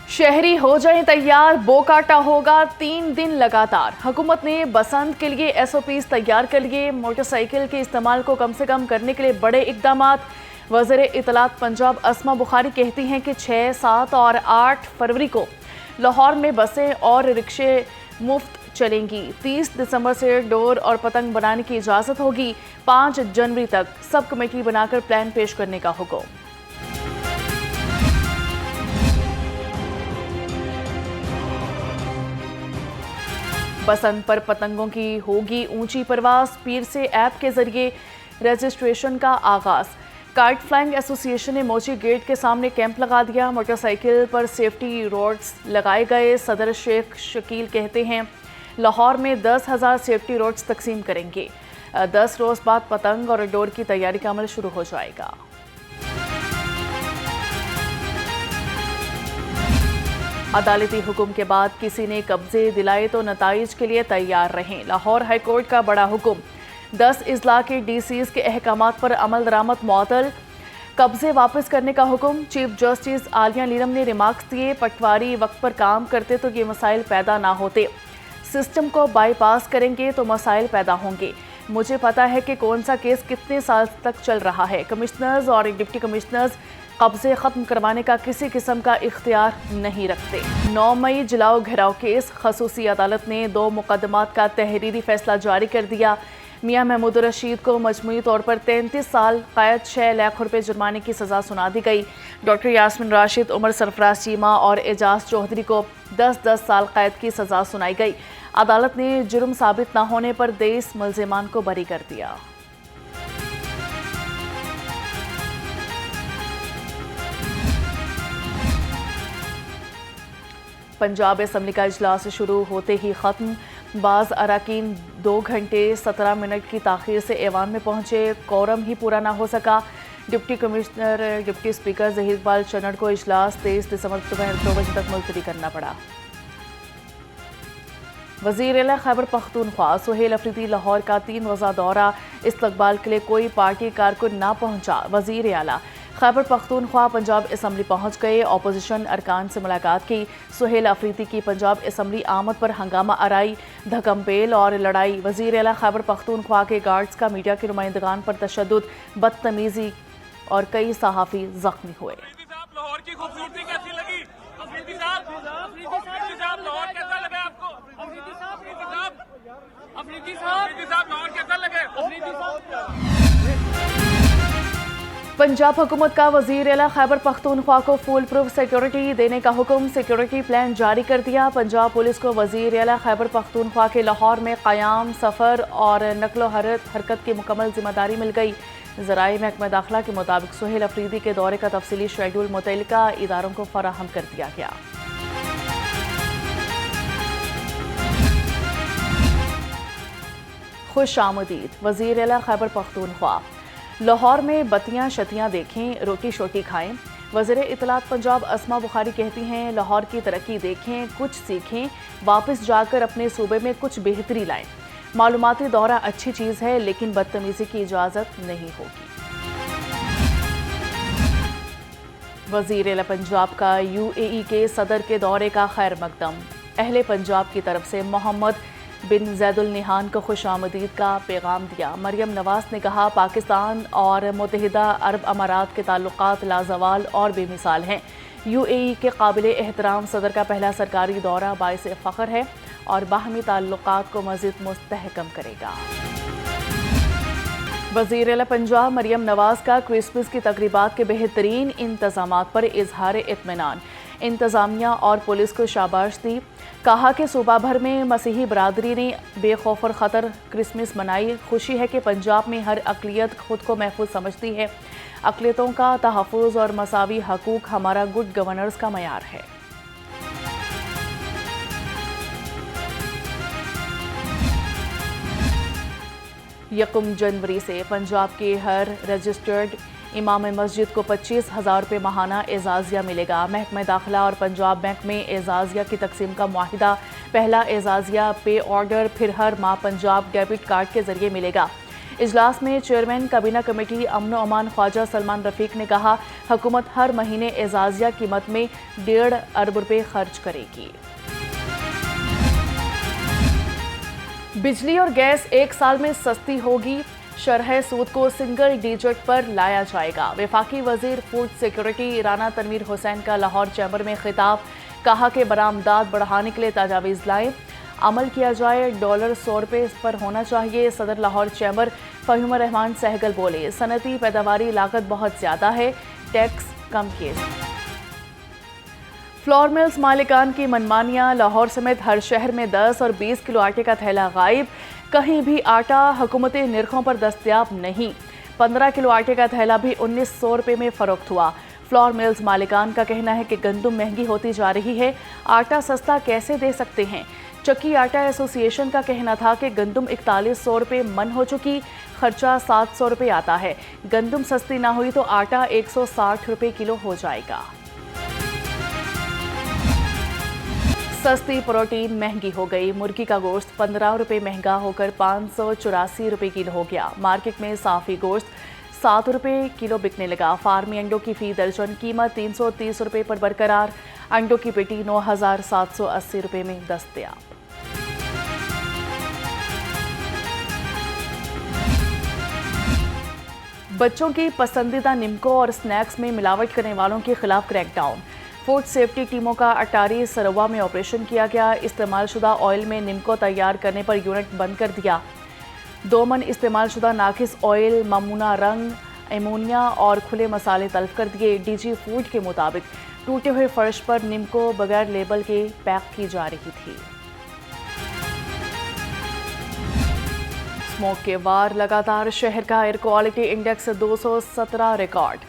شہری ہو جائیں تیار، بوکاٹا ہوگا 3 دن لگاتار۔ حکومت نے بسنت کے لیے ایس او پیز تیار کر لیے۔ موٹر سائیکل کے استعمال کو کم سے کم کرنے کے لیے بڑے اقدامات۔ وزیر اطلاعات پنجاب اسما بخاری کہتی ہیں کہ 6، 7 اور 8 فروری کو لاہور میں بسیں اور رکشے مفت چلیں گی۔ 30 دسمبر سے ڈور اور پتنگ بنانے کی اجازت ہوگی۔ 5 جنوری تک سب کمیٹی بنا کر پلان پیش کرنے کا حکم۔ بسنت پر پتنگوں کی ہوگی اونچی پرواز۔ پیر سے ایپ کے ذریعے رجسٹریشن کا آغاز۔ کائٹ فلائنگ ایسوسی ایشن نے موچی گیٹ کے سامنے کیمپ لگا دیا۔ موٹر سائیکل پر سیفٹی روڈز لگائے گئے۔ صدر شیخ شکیل کہتے ہیں لاہور میں 10,000 سیفٹی روڈز تقسیم کریں گے۔ 10 روز بعد پتنگ اور ڈور کی تیاری کا عمل شروع ہو جائے گا۔ عدالتی حکم کے بعد کسی نے قبضے دلائے تو نتائج کے لیے تیار رہیں۔ لاہور ہائی کورٹ کا بڑا حکم۔ 10 اضلاع کے ڈی سیز کے احکامات پر عمل درآمد معطل۔ قبضے واپس کرنے کا حکم۔ چیف جسٹس عالیہ نیلم نے ریمارکس دیے، پٹواری وقت پر کام کرتے تو یہ مسائل پیدا نہ ہوتے۔ سسٹم کو بائی پاس کریں گے تو مسائل پیدا ہوں گے۔ مجھے پتا ہے کہ کون سا کیس کتنے سال تک چل رہا ہے۔ کمشنرز اور ڈپٹی کمشنرز قبضے ختم کروانے کا کسی قسم کا اختیار نہیں رکھتے۔ 9 مئی جلاؤ گھیراؤ کیس۔ خصوصی عدالت نے 2 مقدمات کا تحریری فیصلہ جاری کر دیا۔ میاں محمود رشید کو مجموعی طور پر 33 سال قید 6 لاکھ روپے جرمانے کی سزا سنا دی گئی۔ ڈاکٹر یاسمین راشد، عمر سرفراز چیمہ اور اعجاز چودھری کو 10 سال قید کی سزا سنائی گئی۔ عدالت نے جرم ثابت نہ ہونے پر 23 ملزمان کو بری کر دیا۔ پنجاب اسمبلی کا اجلاس شروع ہوتے ہی ختم۔ بعض اراکین 2 گھنٹے 17 منٹ کی تاخیر سے ایوان میں پہنچے، کورم ہی پورا نہ ہو سکا۔ ڈپٹی اسپیکر ظہیر اقبال چنڑ کو اجلاس 23 دسمبر دوپہر 2 بجے تک ملتوی کرنا پڑا۔ وزیر اعلیٰ خیبر پختونخوا سہیل افریدی لاہور کا 3 روزہ دورہ۔ استقبال کے لیے کوئی پارٹی کارکن نہ پہنچا۔ وزیر اعلیٰ خیبر پختونخوا پنجاب اسمبلی پہنچ گئے، اپوزیشن ارکان سے ملاقات کی۔ سہیل افریدی کی پنجاب اسمبلی آمد پر ہنگامہ آرائی، دھکم پھیل اور لڑائی۔ وزیر اعلیٰ خیبر پختونخوا کے گارڈز کا میڈیا کے نمائندگان پر تشدد، بدتمیزی اور کئی صحافی زخمی ہوئے۔ لاہور کی خوبصورتی کیسی لگی؟ افریدی صاحب لاہور کیسا لگا آپ کو؟ افریدی صاحب لاہور کیسا لگے؟ پنجاب حکومت کا وزیر اعلیٰ خیبر پختونخوا کو فول پروف سیکیورٹی دینے کا حکم۔ سیکیورٹی پلان جاری کر دیا۔ پنجاب پولیس کو وزیر اعلیٰ خیبر پختونخوا کے لاہور میں قیام، سفر اور نقل و حرکت کی مکمل ذمہ داری مل گئی۔ ذرائع محکمہ داخلہ کے مطابق سہیل افریدی کے دورے کا تفصیلی شیڈول متعلقہ اداروں کو فراہم کر دیا گیا۔ خوش آمدید وزیر اعلیٰ خیبر پختونخوا۔ لاہور میں بتیاں شتیاں دیکھیں، روٹی شوٹی کھائیں۔ وزیر اطلاعات پنجاب اسما بخاری کہتی ہیں لاہور کی ترقی دیکھیں، کچھ سیکھیں، واپس جا کر اپنے صوبے میں کچھ بہتری لائیں۔ معلوماتی دورہ اچھی چیز ہے لیکن بدتمیزی کی اجازت نہیں ہوگی۔ وزیر اعلیٰ پنجاب کا UAE کے صدر کے دورے کا خیر مقدم۔ اہل پنجاب کی طرف سے محمد بن زید النہان کو خوش آمدید کا پیغام دیا۔ مریم نواز نے کہا پاکستان اور متحدہ عرب امارات کے تعلقات لازوال اور بے مثال ہیں۔ UAE کے قابل احترام صدر کا پہلا سرکاری دورہ باعث فخر ہے اور باہمی تعلقات کو مزید مستحکم کرے گا۔ وزیر اعلیٰ پنجاب مریم نواز کا کرسمس کی تقریبات کے بہترین انتظامات پر اظہار اطمینان۔ انتظامیہ اور پولیس کو شاباش دی۔ کہا کہ صوبہ بھر میں مسیحی برادری نے بے خوف اور خطر کرسمس منائی۔ خوشی ہے کہ پنجاب میں ہر اقلیت خود کو محفوظ سمجھتی ہے۔ اقلیتوں کا تحفظ اور مساوی حقوق ہمارا گڈ گورننس کا معیار ہے۔ یکم جنوری سے پنجاب کے ہر رجسٹرڈ امام مسجد کو 25,000 روپے ماہانہ اعزازیہ ملے گا۔ محکمہ داخلہ اور پنجاب بینک میں اعزازیہ کی تقسیم کا معاہدہ۔ پہلا اعزازیہ پے آرڈر پھر ہر ماہ پنجاب ڈیبٹ کارڈ کے ذریعے ملے گا۔ اجلاس میں چیئرمین کابینہ کمیٹی امن و امان خواجہ سلمان رفیق نے کہا حکومت ہر مہینے اعزازیہ قیمت میں 1.5 ارب روپے خرچ کرے گی۔ بجلی اور گیس 1 سال میں سستی ہوگی، شرح سود کو سنگل ڈیجٹ پر لایا جائے گا۔ وفاقی وزیر فوڈ سیکورٹی رانا تنویر حسین کا لاہور چیمبر میں خطاب، کہا کہ برآمدات بڑھانے کے لیے تجاویز لائیں، عمل کیا جائے، ڈالر 100 روپے پر ہونا چاہیے۔ صدر لاہور چیمبر فہیم الرحمان سہگل بولے، صنعتی پیداواری لاگت بہت زیادہ ہے، ٹیکس کم کیے۔ فلور ملز مالکان کی منمانیاں، لاہور سمیت ہر شہر میں 10 اور 20 کلو آٹے کا تھیلا غائب، کہیں بھی آٹا حکومتی نرخوں پر دستیاب نہیں۔ 15 کلو آٹے کا تھیلا بھی 1900 روپے میں فروخت ہوا۔ فلور ملز مالکان کا کہنا ہے کہ گندم مہنگی ہوتی جا رہی ہے، آٹا سستا کیسے دے سکتے ہیں۔ چکی آٹا ایسوسی ایشن کا کہنا تھا کہ گندم 4100 روپے من ہو چکی، خرچہ 700 روپے آتا ہے، گندم سستی نہ ہوئی تو آٹا 160 روپے کلو ہو جائے گا۔ سستی پروٹین مہنگی ہو گئی، مرغی کا گوشت 15 روپے مہنگا ہو کر 584 روپے کلو ہو گیا۔ مارکیٹ میں صافی گوشت 7 روپے کلو بکنے لگا۔ فارمی انڈوں کی فی درجن قیمت 330 روپے پر برقرار، انڈوں کی پیٹی 9780 روپے میں دستیاب۔ بچوں کی پسندیدہ نمکو اور سنیکس میں ملاوٹ کرنے والوں کے خلاف کریک ڈاؤن، فوڈ سیفٹی ٹیموں کا اٹاری سروا میں آپریشن کیا گیا۔ استعمال شدہ آئل میں نمکو تیار کرنے پر یونٹ بند کر دیا۔ 2 من استعمال شدہ ناقص آئل، ممنوعہ رنگ، ایمونیا اور کھلے مسالے تلف کر دیے۔ ڈی جی فوڈ کے مطابق ٹوٹے ہوئے فرش پر نمکو بغیر لیبل کے پیک کی جا رہی تھی۔ اسموگ کے وار لگاتار، شہر کا air quality index 217 record.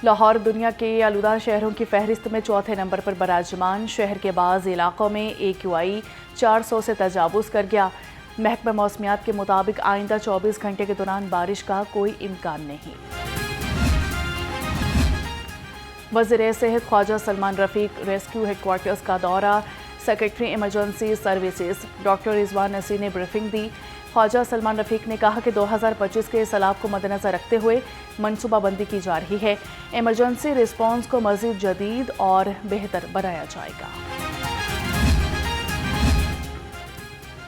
Lahore دنیا کے آلودہ شہروں کی فہرست میں 4تھے نمبر پر براجمان، شہر کے بعض علاقوں میں AQI 400 سے تجاوز کر گیا۔ محکمہ موسمیات کے مطابق آئندہ 24 گھنٹے کے دوران بارش کا کوئی امکان نہیں۔ وزیر صحت خواجہ سلمان رفیق ریسکیو ہیڈ کوارٹرز کا دورہ، سیکرٹری ایمرجنسی سروسز ڈاکٹر رضوان نصیر نے بریفنگ دی۔ خواجہ سلمان رفیق نے کہا کہ 2025 کے سیلاب کو مدنظر رکھتے ہوئے منصوبہ بندی کی جا رہی ہے، ایمرجنسی رسپانس کو مزید جدید اور بہتر بنایا جائے گا۔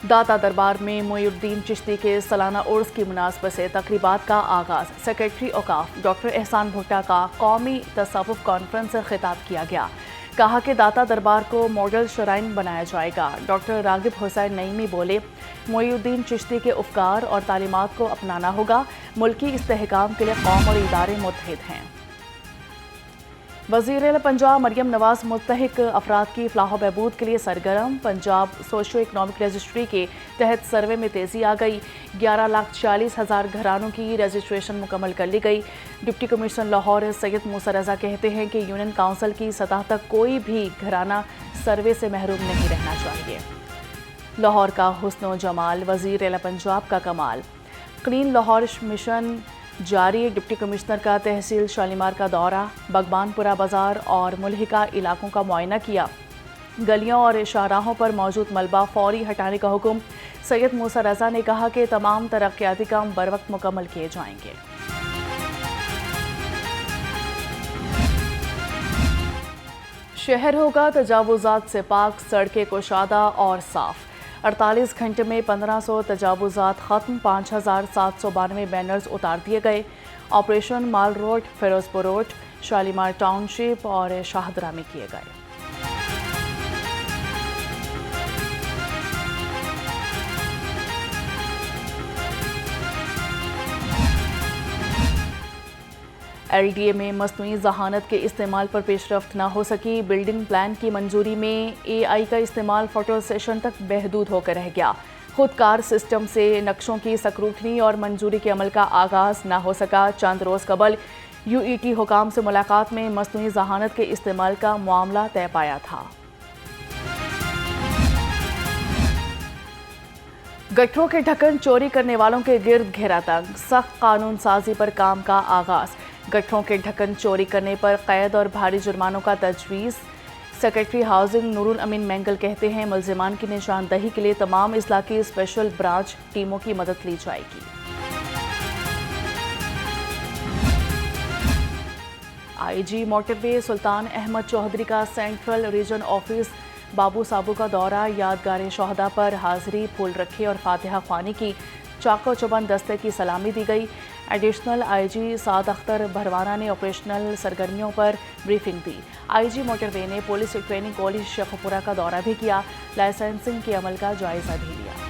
داتا دربار میں معین الدین چشتی کے سالانہ عرس کی مناسبت سے تقریبات کا آغاز، سیکرٹری اوقاف ڈاکٹر احسان بھٹا کا قومی تصوف کانفرنس سے خطاب کیا گیا۔ کہا کہ داتا دربار کو ماڈل شرائن بنایا جائے گا۔ ڈاکٹر راغب حسین نعیمی بولے، معین الدین چشتی کے افکار اور تعلیمات کو اپنانا ہوگا، ملکی استحکام کے لیے قوم اور ادارے متحد ہیں۔ وزیر پنجاب مریم نواز مستحق افراد کی فلاح و بہبود کے لیے سرگرم، پنجاب سوشو اکنامک رجسٹری کے تحت سروے میں تیزی آ گئی، 11,40,000 گھرانوں کی رجسٹریشن مکمل کر لی گئی۔ ڈپٹی کمشنر لاہور سید موسیٰ رضا کہتے ہیں کہ یونین کونسل کی سطح تک کوئی بھی گھرانہ سروے سے محروم نہیں رہنا چاہیے۔ لاہور کا حسن و جمال، وزیر اعلیٰ پنجاب کا کمال، کلین لاہور مشن جاری۔ ڈپٹی کمشنر کا تحصیل شالیمار کا دورہ، بغبان پورہ بازار اور ملحقہ علاقوں کا معائنہ کیا۔ گلیوں اور شاہراہوں پر موجود ملبہ فوری ہٹانے کا حکم۔ سید موسیٰ رضا نے کہا کہ تمام ترقیاتی کام بروقت مکمل کیے جائیں گے۔ شہر ہوگا تجاوزات سے پاک، سڑکیں کشادہ اور صاف۔ 48 گھنٹے میں 1500 تجاوزات ختم، 5792 بینرز اتار دیے گئے۔ آپریشن مال روڈ، فیروز پور روڈ، شالیمار ٹاؤن شپ اور شاہدرہ میں کیے گئے۔ LDA میں مصنوعی ذہانت کے استعمال پر پیش رفت نہ ہو سکی، بلڈنگ پلان کی منظوری میں AI کا استعمال فوٹو سیشن تک محدود ہو کر رہ گیا۔ خود کار سسٹم سے نقشوں کی سکروٹنی اور منظوری کے عمل کا آغاز نہ ہو سکا۔ چند روز قبل UET حکام سے ملاقات میں مصنوعی ذہانت کے استعمال کا معاملہ طے پایا تھا۔ گٹروں کے ڈھکن چوری کرنے والوں کے گرد گھیرا تنگ، سخت قانون سازی پر کام کا آغاز۔ گٹروں کے ڈھکن چوری کرنے پر قید اور بھاری جرمانوں کا تجویز۔ سیکرٹری ہاؤسنگ نور الامین مینگل کہتے ہیں ملزمان کی نشاندہی کے لیے تمام اضلاع کی اسپیشل برانچ ٹیموں کی مدد لی جائے گی۔ آئی جی موٹر وے سلطان احمد چودھری کا سینٹرل ریجن آفس بابو سابو کا دورہ، یادگار شہداء پر حاضری، پھول رکھے اور فاتحہ خوانی کی، چاقو چوبند دستے کی سلامی دی گئی۔ ایڈیشنل آئی جی سعد اختر بھروانہ نے آپریشنل سرگرمیوں پر بریفنگ دی۔ آئی جی موٹر وے نے پولیس ٹریننگ کالج شیخوپورہ کا دورہ بھی کیا، لائسنسنگ کے عمل کا جائزہ بھی لیا۔